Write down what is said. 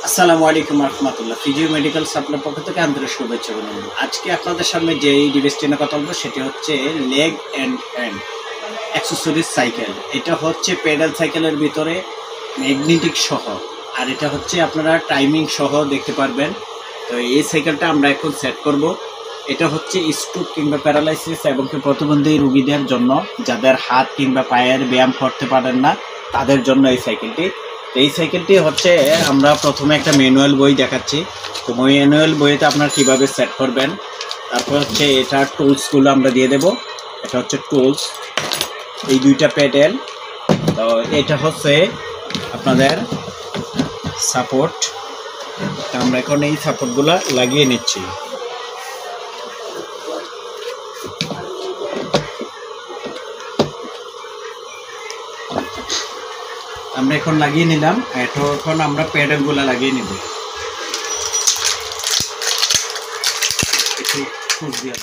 আসসালামু আলাইকুম রহমতুল্লাহ। Physio medical supply পক্ষ থেকে আন্তরিক শুভেচ্ছা অভিনন্দন। আজকে আপনাদের সামনে যে ডিভাইসটি নিয়ে কথা বলবো সেটি হচ্ছে leg and hand accessories cycle. এটা হচ্ছে পেডাল সাইকেলের ভিতরে ম্যাগনেটিক সহ, আর এটা হচ্ছে আপনারা টাইমিং সহ দেখতে পারবেন। তো এই সাইকেলটা আমরা এখন সেট করব। এটা হচ্ছে স্ট্রোক কিংবা প্যারালাইসিস এবং প্রতিবন্ধী রোগীদের জন্য, যাদের হাত কিংবা পায়ের ব্যায়াম করতে পারেন না তাদের জন্য এই সাইকেলটি। এই সাইকেলটি হচ্ছে আমরা প্রথমে একটা ম্যানুয়াল বই দেখাচ্ছি। তো ম্যানুয়াল বইতে আপনারা কীভাবে সেট করবেন, তারপর হচ্ছে এটার টুলসগুলো আমরা দিয়ে দেব। এটা হচ্ছে টুলস, এই দুইটা প্যাডেল। তো এটা হচ্ছে আপনাদের সাপোর্ট। আমরা এখন এই সাপোর্টগুলো লাগিয়ে নিচ্ছি। আমরা এখন লাগিয়ে নিলাম। এখন আমরা প্যাডেলগুলো লাগিয়ে নেব। একটু খুঁজ দিয়ে